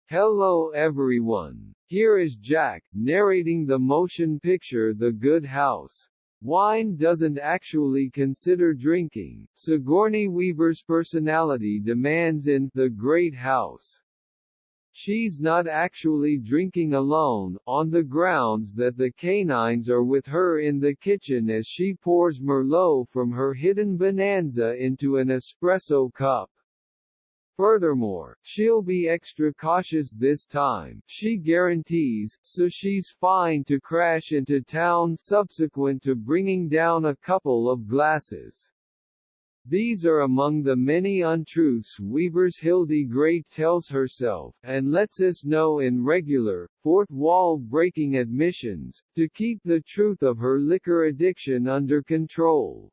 Hello everyone. Here is Jack, narrating the motion picture The Good House. Wine doesn't actually consider drinking, Sigourney Weaver's personality demands in The Great House. She's not actually drinking alone, on the grounds that the canines are with her in the kitchen as she pours Merlot from her hidden Bonanza into an espresso cup. Furthermore, she'll be extra cautious this time, she guarantees, so she's fine to crash into town subsequent to bringing down a couple of glasses. These are among the many untruths Weaver's Hildy Good tells herself, and lets us know in regular, fourth-wall-breaking admissions, to keep the truth of her liquor addiction under control.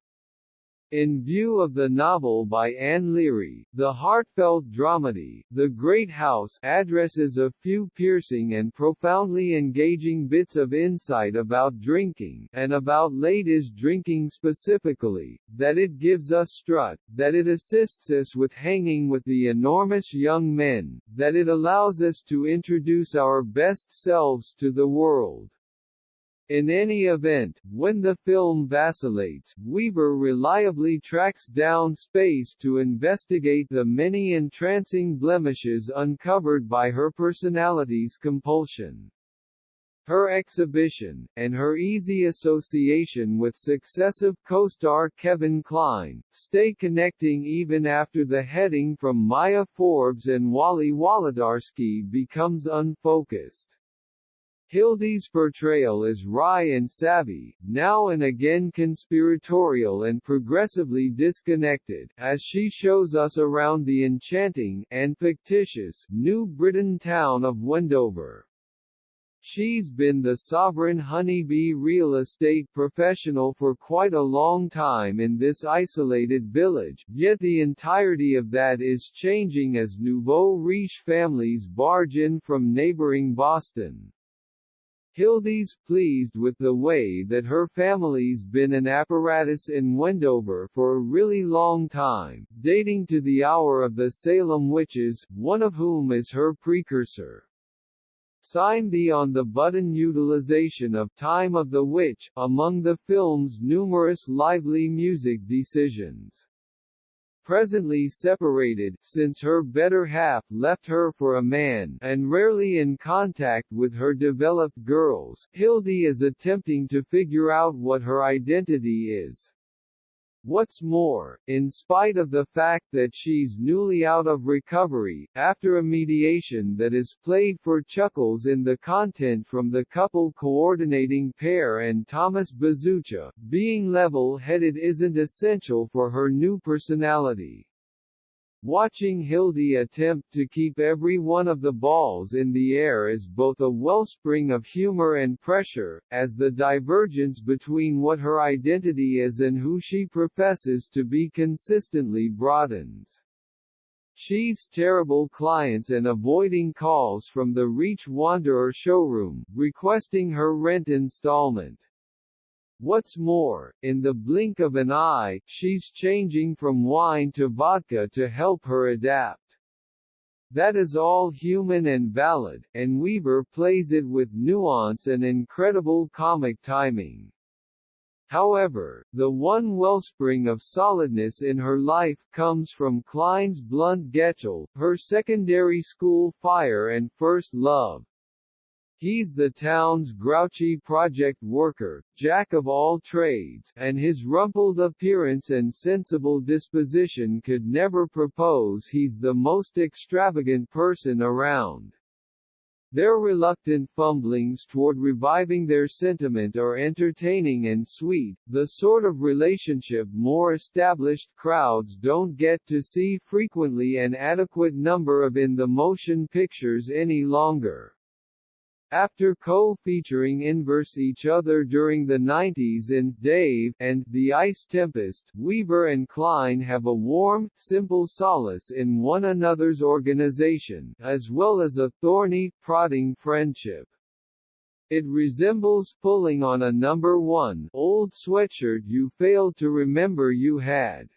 In view of the novel by Leary, the heartfelt dramedy, The Great House addresses a few piercing and profoundly engaging bits of insight about drinking, and about ladies drinking specifically, that it gives us strut, that it assists us with hanging with the enormous young men, that it allows us to introduce our best selves to the world. In any event, when the film vacillates, Weaver reliably tracks down space to investigate the many entrancing blemishes uncovered by her personality's compulsion. Her exhibition, and her easy association with successive co-star Kevin Kline, stay connecting even after the heading from Maya Forbes and Wally Wolodarski becomes unfocused. Hildy's portrayal is wry and savvy, now and again conspiratorial and progressively disconnected, as she shows us around the enchanting, and fictitious, New Britain town of Wendover. She's been the sovereign honeybee real estate professional for quite a long time in this isolated village, yet the entirety of that is changing as nouveau riche families barge in from neighboring Boston. Hildy's pleased with the way that her family's been an apparatus in Wendover for a really long time, dating to the hour of the Salem witches, one of whom is her precursor. Signed the on-the-button utilization of Time of the Witch, among the film's numerous lively music decisions. Presently separated, since her better half left her for a man, and rarely in contact with her developed girls, Hildy is attempting to figure out what her identity is. What's more, in spite of the fact that she's newly out of recovery, after a mediation that is played for chuckles in the content from the couple coordinating pair and Thomas Bezucha, being level-headed isn't essential for her new personality. Watching Hildy attempt to keep every one of the balls in the air is both a wellspring of humor and pressure, as the divergence between what her identity is and who she professes to be consistently broadens. She's terrible clients and avoiding calls from the Reach Wanderer showroom, requesting her rent installment. What's more, in the blink of an eye, she's changing from wine to vodka to help her adapt. That is all human and valid, and Weaver plays it with nuance and incredible comic timing. However, the one wellspring of solidness in her life comes from Kline's blunt Getchell, her secondary school fire and first love. He's the town's grouchy project worker, jack of all trades, and his rumpled appearance and sensible disposition could never propose he's the most extravagant person around. Their reluctant fumblings toward reviving their sentiment are entertaining and sweet, the sort of relationship more established crowds don't get to see frequently an adequate number of in the motion pictures any longer. After co-featuring inverse each other during the 90s in Dave and The Ice Tempest, Weaver and Kline have a warm, simple solace in one another's organization, as well as a thorny, prodding friendship. It resembles pulling on a number 1 old sweatshirt you failed to remember you had.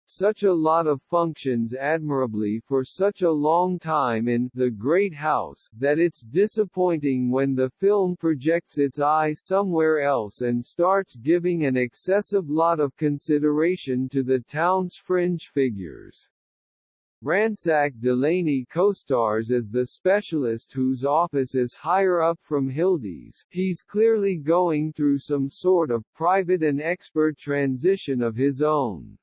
such a lot of functions admirably for such a long time in The Great House, that it's disappointing when the film projects its eye somewhere else and starts giving an excessive lot of consideration to the town's fringe figures. Ransack Delaney co-stars as the specialist whose office is higher up from Hildy's. He's clearly going through some sort of private and expert transition of his own.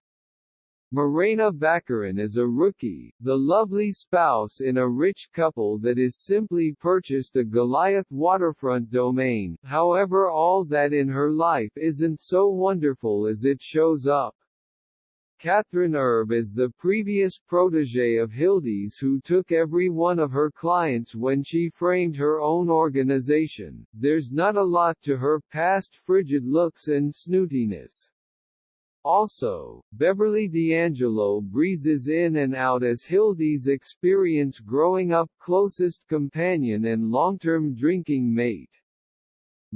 Morena Baccarin is a rookie, the lovely spouse in a rich couple that is simply purchased a Goliath waterfront domain. However, all that in her life isn't so wonderful as it shows up. Catherine Erb is the previous protégé of Hildy's who took every one of her clients when she framed her own organization. There's not a lot to her past frigid looks and snootiness. Also, Beverly D'Angelo breezes in and out as Hildy's experience growing up closest companion and long-term drinking mate.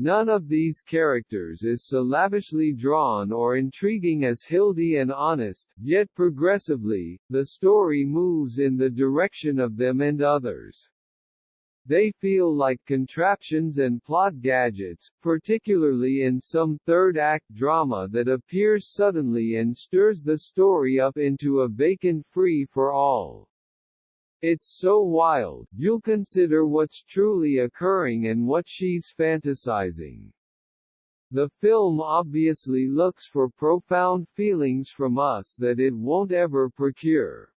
None of these characters is so lavishly drawn or intriguing as Hildy and honest, yet progressively, the story moves in the direction of them and others. They feel like contraptions and plot gadgets, particularly in some third-act drama that appears suddenly and stirs the story up into a vacant free-for-all. It's so wild, you'll consider what's truly occurring and what she's fantasizing. The film obviously looks for profound feelings from us that it won't ever procure.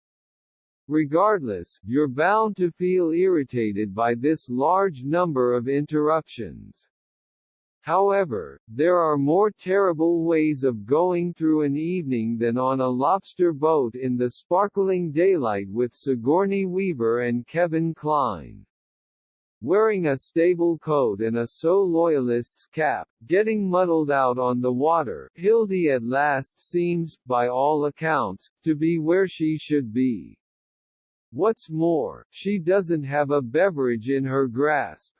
Regardless, you're bound to feel irritated by this large number of interruptions. However, there are more terrible ways of going through an evening than on a lobster boat in the sparkling daylight with Sigourney Weaver and Kevin Kline. Wearing a stable coat and a So Loyalist's cap, getting muddled out on the water, Hildy at last seems, by all accounts, to be where she should be. What's more, she doesn't have a beverage in her grasp.